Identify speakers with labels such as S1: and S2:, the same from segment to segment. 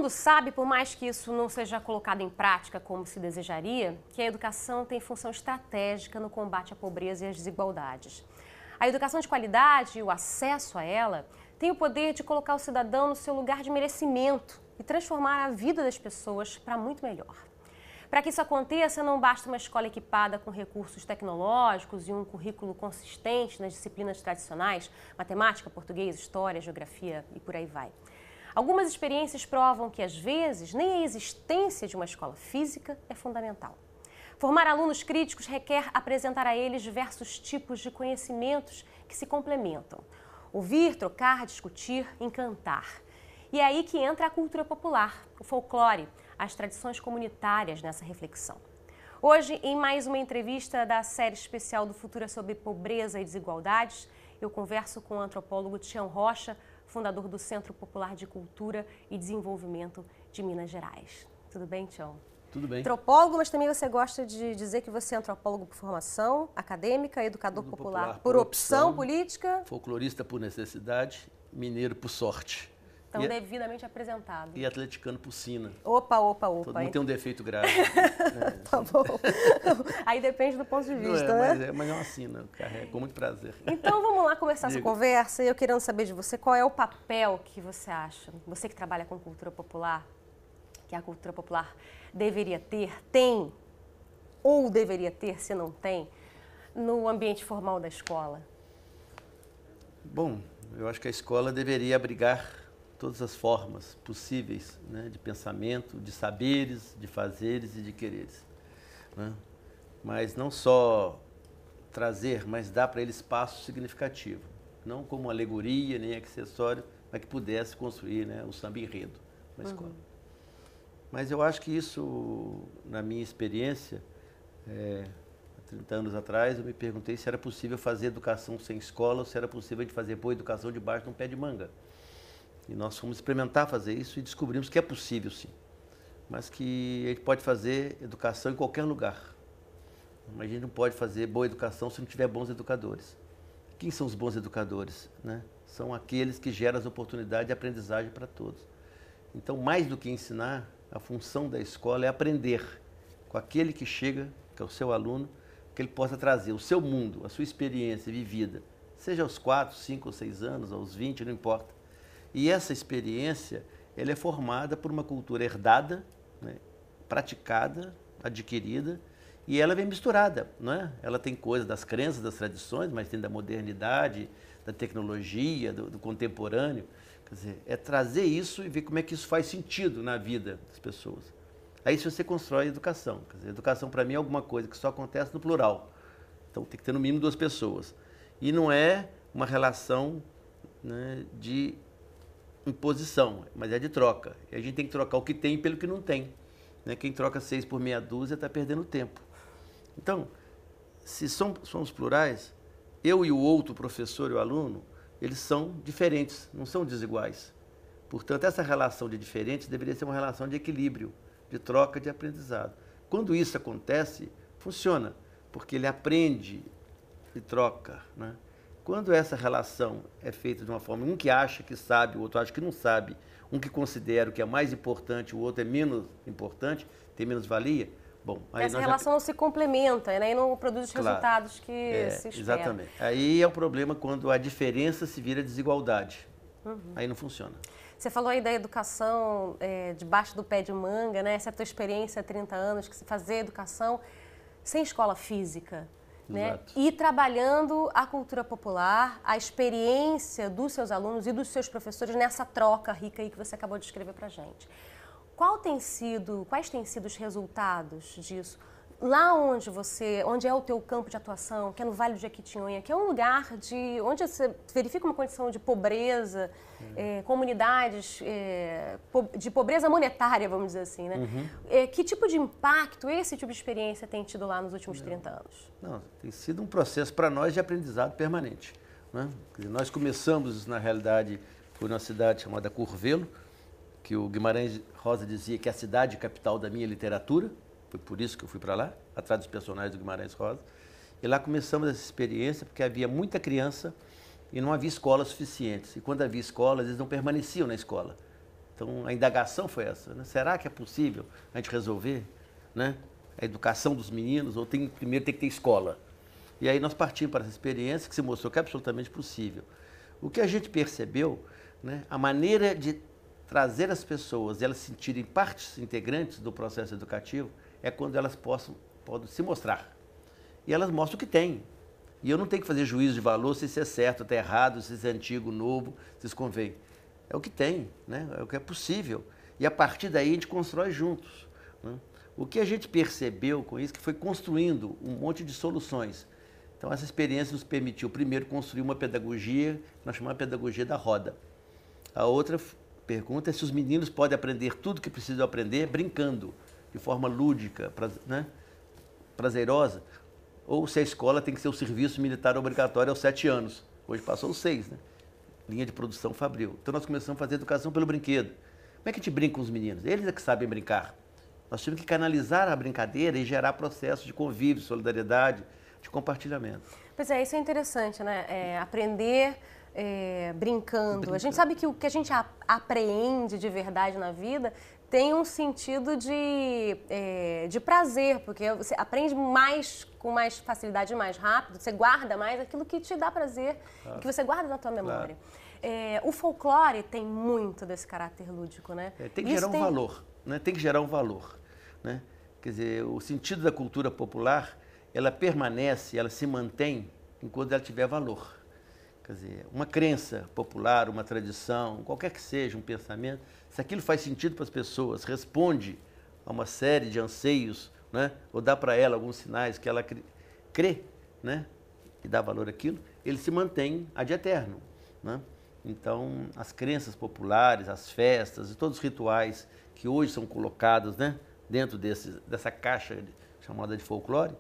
S1: mundo sabe, por mais que isso não seja colocado em prática como se desejaria, que a educação tem função estratégica no combate à pobreza e às desigualdades. A educação de qualidade e o acesso a ela tem o poder de colocar o cidadão no seu lugar de merecimento e transformar a vida das pessoas para muito melhor. Para que isso aconteça, não basta uma escola equipada com recursos tecnológicos e um currículo consistente nas disciplinas tradicionais, matemática, português, história, geografia e por aí vai. Algumas experiências provam que, às vezes, nem a existência de uma escola física é fundamental. Formar alunos críticos requer apresentar a eles diversos tipos de conhecimentos que se complementam. Ouvir, trocar, discutir, encantar. E é aí que entra a cultura popular, o folclore, as tradições comunitárias nessa reflexão. Hoje, em mais uma entrevista da série especial do Futura sobre Pobreza e Desigualdades, eu converso com o antropólogo Tião Rocha, fundador do Centro Popular de Cultura e Desenvolvimento de Minas Gerais. Tudo bem, Tião?
S2: Tudo bem.
S1: Antropólogo, mas também você gosta de dizer que você é antropólogo por formação acadêmica, educador popular por opção política.
S2: Folclorista por necessidade, mineiro por sorte.
S1: Então, devidamente apresentado.
S2: E atleticano por sina.
S1: Opa.
S2: Todo mundo tem um defeito grave.
S1: Tá bom. Aí depende do ponto de vista, né?
S2: Mas é uma sina, carrego com muito prazer.
S1: Então, vamos lá começar essa conversa. E eu querendo saber de você, qual é o papel que você acha, você que trabalha com cultura popular, que a cultura popular deveria ter, tem, ou deveria ter, se não tem, no ambiente formal da escola?
S2: Bom, eu acho que a escola deveria abrigar todas as formas possíveis, né, de pensamento, de saberes, de fazeres e de quereres, né? Mas não só trazer, mas dar para ele espaço significativo, não como alegoria nem acessório, mas que pudesse construir, né, o samba enredo na escola. Mas eu acho que isso, na minha experiência, há 30 anos atrás, eu me perguntei se era possível fazer educação sem escola ou se era possível a gente fazer boa educação debaixo de um pé de manga. E nós fomos experimentar fazer isso e descobrimos que é possível, sim. Mas que a gente pode fazer educação em qualquer lugar. Mas a gente não pode fazer boa educação se não tiver bons educadores. Quem são os bons educadores, né? São aqueles que geram as oportunidades de aprendizagem para todos. Então, mais do que ensinar, a função da escola é aprender com aquele que chega, que é o seu aluno, que ele possa trazer o seu mundo, a sua experiência vivida, seja aos 4, 5 ou 6 anos, aos 20, não importa. E essa experiência, ela é formada por uma cultura herdada, né, praticada, adquirida, e ela vem misturada, não é? Ela tem coisas das crenças, das tradições, mas tem da modernidade, da tecnologia, do contemporâneo. Quer dizer, é trazer isso e ver como é que isso faz sentido na vida das pessoas. Aí se você constrói a educação. Quer dizer, educação para mim é alguma coisa que só acontece no plural. Então tem que ter no mínimo 2 pessoas. E não é uma relação, né, de imposição, mas é de troca. E a gente tem que trocar o que tem pelo que não tem, né? Quem troca 6 por meia dúzia está perdendo tempo. Então, se somos plurais, eu e o outro professor e o aluno, eles são diferentes, não são desiguais. Portanto, essa relação de diferentes deveria ser uma relação de equilíbrio, de troca, de aprendizado. Quando isso acontece, funciona, porque ele aprende e troca, né? Quando essa relação é feita de uma forma, um que acha que sabe, o outro acha que não sabe, um que considera o que é mais importante, o outro é menos importante, tem menos valia, bom... Aí
S1: essa relação não se complementa, né, e não produz os resultados que se espera.
S2: Exatamente. Aí é o problema quando a diferença se vira desigualdade. Aí não funciona.
S1: Você falou aí da educação debaixo do pé de manga, né? Essa é a tua experiência há 30 anos, que se fazer educação sem escola física. Né? E trabalhando a cultura popular, a experiência dos seus alunos e dos seus professores nessa troca rica aí que você acabou de descrever para a gente. Quais têm sido os resultados disso? Lá onde é o teu campo de atuação, que é no Vale do Jequitinhonha, que é um lugar onde você verifica uma condição de pobreza, comunidades de pobreza monetária, vamos dizer assim, né? Que tipo de impacto esse tipo de experiência tem tido lá nos últimos 30 anos?
S2: Não, tem sido um processo para nós de aprendizado permanente, né? Quer dizer, nós começamos, na realidade, por uma cidade chamada Curvelo, que o Guimarães Rosa dizia que é a cidade capital da minha literatura. Foi por isso que eu fui para lá, atrás dos personagens do Guimarães Rosa. E lá começamos essa experiência, porque havia muita criança e não havia escolas suficientes. E quando havia escolas, eles não permaneciam na escola. Então, a indagação foi essa, né? Será que é possível a gente resolver, né, a educação dos meninos, ou primeiro tem que ter escola? E aí nós partimos para essa experiência que se mostrou que é absolutamente possível. O que a gente percebeu, né, a maneira de trazer as pessoas e elas se sentirem partes integrantes do processo educativo é quando elas podem se mostrar. E elas mostram o que têm. E eu não tenho que fazer juízo de valor se isso é certo, se é errado, se isso é antigo, novo, se isso convém. É o que tem, né? É o que é possível. E a partir daí a gente constrói juntos, né? O que a gente percebeu com isso, que foi construindo um monte de soluções. Então essa experiência nos permitiu, primeiro, construir uma pedagogia, que nós chamamos de pedagogia da roda. A outra pergunta é se os meninos podem aprender tudo que precisam aprender brincando, de forma lúdica, né, prazerosa, ou se a escola tem que ser o serviço militar obrigatório aos 7 anos. Hoje passou os 6, né? Linha de produção Fabril. Então nós começamos a fazer educação pelo brinquedo. Como é que a gente brinca com os meninos? Eles é que sabem brincar. Nós tivemos que canalizar a brincadeira e gerar processos de convívio, solidariedade, de compartilhamento.
S1: Pois é, isso é interessante, né? Aprender brincando. A gente sabe que o que a gente apreende de verdade na vida tem um sentido de prazer, porque você aprende com mais facilidade, mais rápido, você guarda mais aquilo que te dá prazer, claro, que você guarda na tua memória. Claro. O folclore tem muito desse caráter lúdico, né?
S2: Tem que gerar um valor, né? Tem que gerar um valor, né? Quer dizer, o sentido da cultura popular, ela permanece, ela se mantém enquanto ela tiver valor. Quer dizer, uma crença popular, uma tradição, qualquer que seja, um pensamento, se aquilo faz sentido para as pessoas, responde a uma série de anseios, né, ou dá para ela alguns sinais que ela crê, né, e dá valor àquilo, ele se mantém ad eterno, né? Então, as crenças populares, as festas e todos os rituais que hoje são colocados, né, dentro dessa caixa chamada de folclore,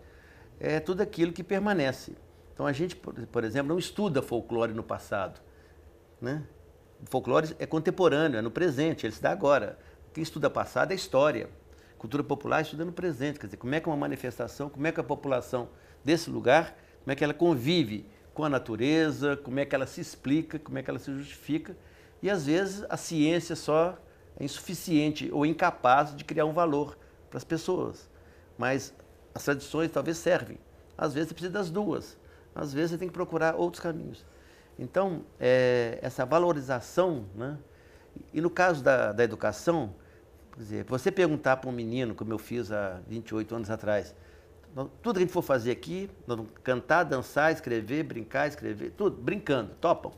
S2: é tudo aquilo que permanece. Então, a gente, por exemplo, não estuda folclore no passado, né? O folclore é contemporâneo, é no presente, ele se dá agora. Quem estuda passado é história. Cultura popular estuda no presente, quer dizer, como é que é uma manifestação, como é que a população desse lugar, como é que ela convive com a natureza, como é que ela se explica, como é que ela se justifica. E, às vezes, a ciência só é insuficiente ou incapaz de criar um valor para as pessoas. Mas as tradições talvez servem. Às vezes você precisa das duas. Às vezes você tem que procurar outros caminhos. Então, essa valorização, né? E no caso da educação, quer dizer, você perguntar para um menino, como eu fiz há 28 anos atrás, tudo que a gente for fazer aqui, nós vamos cantar, dançar, escrever, brincar, escrever, tudo, brincando, topam.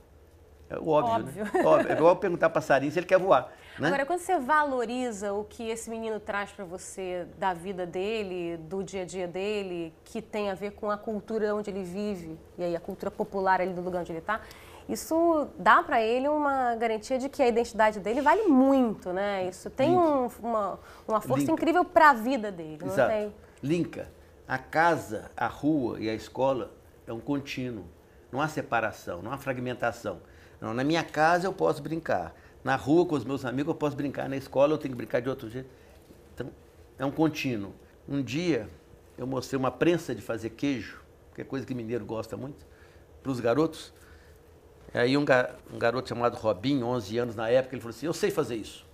S2: É o óbvio, né? Óbvio. É igual perguntar para passarinho se ele quer voar, né?
S1: Agora, quando você valoriza o que esse menino traz para você da vida dele, do dia a dia dele, que tem a ver com a cultura onde ele vive, e aí a cultura popular ali do lugar onde ele está, isso dá para ele uma garantia de que a identidade dele vale muito, né? Isso tem uma força incrível para a vida dele.
S2: Exato.
S1: Não tem?
S2: Linka. A casa, a rua e a escola é um contínuo. Não há separação, não há fragmentação. Não, na minha casa eu posso brincar. Na rua com os meus amigos eu posso brincar. Na escola eu tenho que brincar de outro jeito. Então, é um contínuo. Um dia eu mostrei uma prensa de fazer queijo, que é coisa que mineiro gosta muito, para os garotos. E aí um garoto chamado Robinho, 11 anos na época, ele falou assim, eu sei fazer isso.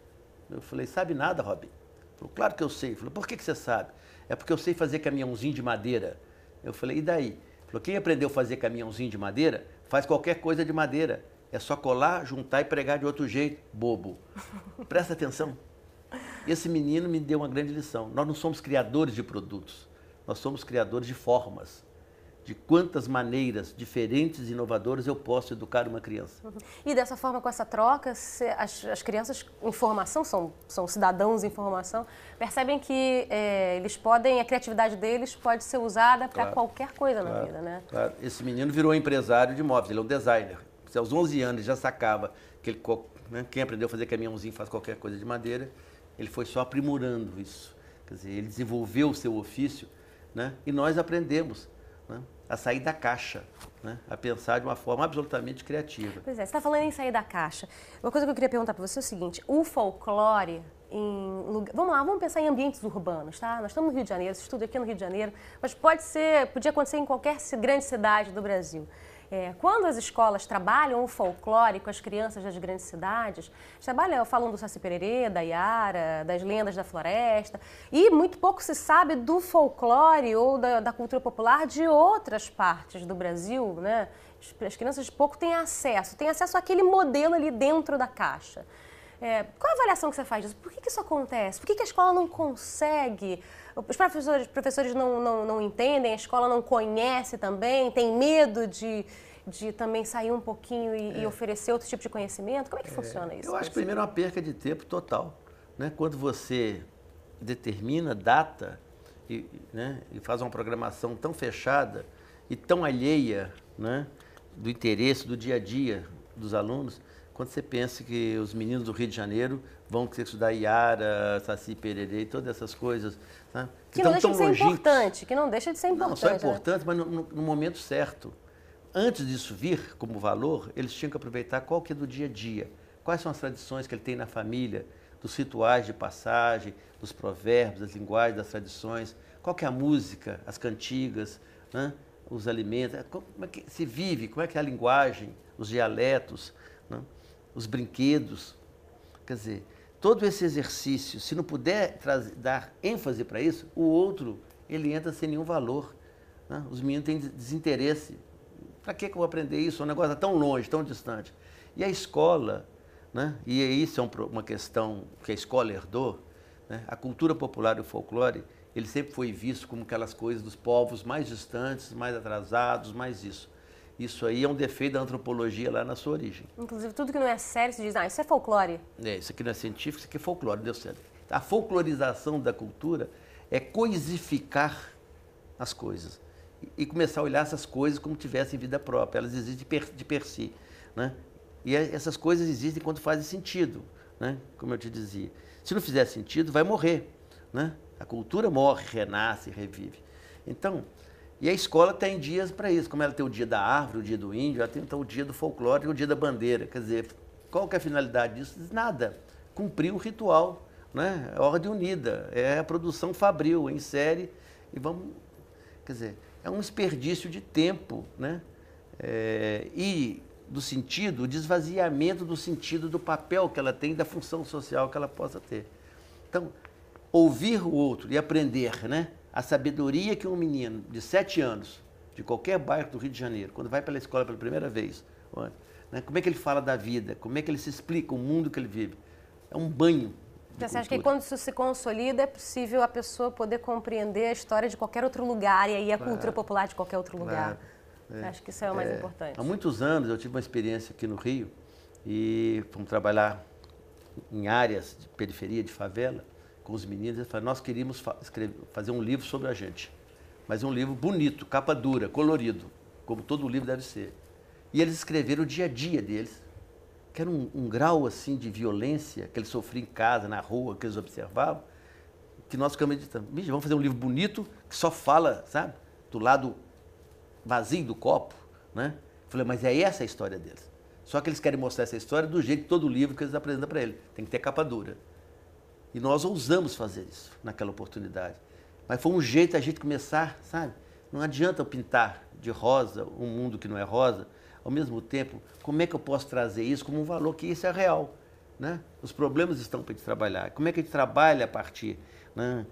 S2: Eu falei, sabe nada, Robinho? Ele falou, claro que eu sei. Ele falou, por que você sabe? É porque eu sei fazer caminhãozinho de madeira. Eu falei, e daí? Ele falou, quem aprendeu a fazer caminhãozinho de madeira, faz qualquer coisa de madeira. É só colar, juntar e pregar de outro jeito, bobo. Presta atenção. Esse menino me deu uma grande lição. Nós não somos criadores de produtos, nós somos criadores de formas. De quantas maneiras diferentes e inovadoras eu posso educar uma criança.
S1: E dessa forma, com essa troca, as crianças em formação, são cidadãos em formação, percebem que a criatividade deles pode ser usada para qualquer coisa na vida, né?
S2: Claro. Esse menino virou empresário de móveis, ele é um designer. Se aos 11 anos ele já sacava que quem aprendeu a fazer caminhãozinho faz qualquer coisa de madeira, ele foi só aprimorando isso. Quer dizer, ele desenvolveu o seu ofício, né? E nós aprendemos, né, a sair da caixa, né, a pensar de uma forma absolutamente criativa.
S1: Pois é, você está falando em sair da caixa. Uma coisa que eu queria perguntar para você é o seguinte, o folclore vamos pensar em ambientes urbanos, tá? Nós estamos no Rio de Janeiro, esse estudo aqui no Rio de Janeiro, mas podia acontecer em qualquer grande cidade do Brasil. Quando as escolas trabalham o folclore com as crianças das grandes cidades, falam do Saci Pererê, da Iara, das lendas da floresta, e muito pouco se sabe do folclore ou da cultura popular de outras partes do Brasil, né? As crianças pouco têm acesso àquele modelo ali dentro da caixa. Qual a avaliação que você faz disso? Por que isso acontece? Por que a escola não consegue? Os professores não entendem, a escola não conhece também, tem medo de também sair um pouquinho e oferecer outro tipo de conhecimento? Como é que funciona isso?
S2: Eu acho que primeiro é uma perca de tempo total, né? Quando você determina data e faz uma programação tão fechada e tão alheia, né, do interesse do dia a dia dos alunos, quando você pensa que os meninos do Rio de Janeiro vão ter que estudar Iara, Saci Pererê e todas essas coisas, né?
S1: Que não deixa de ser importante, que não deixa de ser importante.
S2: Não, só é importante, mas no momento certo. Antes disso vir como valor, eles tinham que aproveitar qual que é do dia a dia. Quais são as tradições que ele tem na família, dos rituais de passagem, dos provérbios, das linguagens, das tradições, qual que é a música, as cantigas, né? Os alimentos, como é que se vive, como é que é a linguagem, os dialetos, né? Os brinquedos. Quer dizer, todo esse exercício, se não puder dar ênfase para isso, o outro, ele entra sem nenhum valor, né? Os meninos têm desinteresse. Para que eu vou aprender isso? O negócio é tão longe, tão distante. E a escola, né? E isso é uma questão que a escola herdou, né? A cultura popular e o folclore, ele sempre foi visto como aquelas coisas dos povos mais distantes, mais atrasados, mais isso. Isso aí é um defeito da antropologia lá na sua origem.
S1: Inclusive, tudo que não é sério se diz, isso é folclore.
S2: Isso aqui não é científico, isso aqui é folclore, deu certo. A folclorização da cultura é coisificar as coisas e começar a olhar essas coisas como tivessem vida própria. Elas existem de per si, né? E essas coisas existem quando fazem sentido, né? Como eu te dizia. Se não fizer sentido, vai morrer, né? A cultura morre, renasce, revive. Então, e a escola tem dias para isso, como ela tem o dia da árvore, o dia do índio, ela tem então, o dia do folclore e o dia da bandeira. Quer dizer, qual que é a finalidade disso? Nada. Cumprir o ritual, né? A ordem unida, é a produção fabril, em série, e vamos... Quer dizer, é um desperdício de tempo, né? E do sentido, o desvaziamento do sentido do papel que ela tem, da função social que ela possa ter. Então, ouvir o outro e aprender, né? A sabedoria que um menino de 7 anos, de qualquer bairro do Rio de Janeiro, quando vai pela escola pela primeira vez, né? Como é que ele fala da vida, como é que ele se explica o mundo que ele vive. É um banho.
S1: Você acha que quando isso se consolida, é possível a pessoa poder compreender a história de qualquer outro lugar e aí a cultura popular de qualquer outro lugar? Acho que isso é o mais importante.
S2: Há muitos anos eu tive uma experiência aqui no Rio e fomos trabalhar em áreas de periferia, de favela, com os meninos. Eles falaram, nós queríamos fazer um livro sobre a gente, mas um livro bonito, capa dura, colorido, como todo livro deve ser. E eles escreveram o dia a dia deles, que era um grau assim de violência que eles sofriam em casa, na rua, que eles observavam, que nós ficamos meditando. Vamos fazer um livro bonito que só fala, sabe, do lado vazio do copo, né? Falei, mas é essa a história deles. Só que eles querem mostrar essa história do jeito de todo livro que eles apresentam para ele. Tem que ter capa dura. E nós ousamos fazer isso naquela oportunidade. Mas foi um jeito a gente começar, sabe? Não adianta eu pintar de rosa um mundo que não é rosa. Ao mesmo tempo, como é que eu posso trazer isso como um valor que isso é real, né? Os problemas estão para a gente trabalhar. Como é que a gente trabalha a partir, né,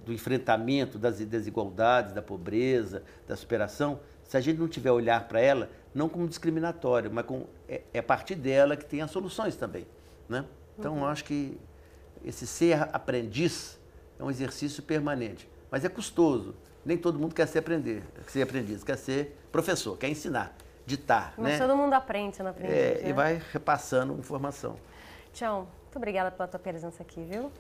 S2: do enfrentamento das desigualdades, da pobreza, da superação, se a gente não tiver olhar para ela, não como discriminatório, mas é a partir dela que tem as soluções também, né? Então, eu acho que esse ser aprendiz é um exercício permanente, mas é custoso. Nem todo mundo quer ser aprendiz, quer ser professor, quer ensinar, ditar.
S1: Mas
S2: né?
S1: todo mundo aprende, não aprende. Né?
S2: E vai repassando informação.
S1: Tião, muito obrigada pela tua presença aqui, viu?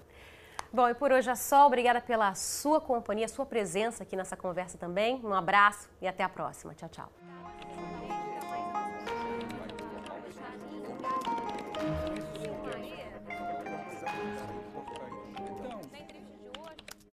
S1: Bom, e por hoje é só. Obrigada pela sua companhia, sua presença aqui nessa conversa também. Um abraço e até a próxima. Tchau, tchau.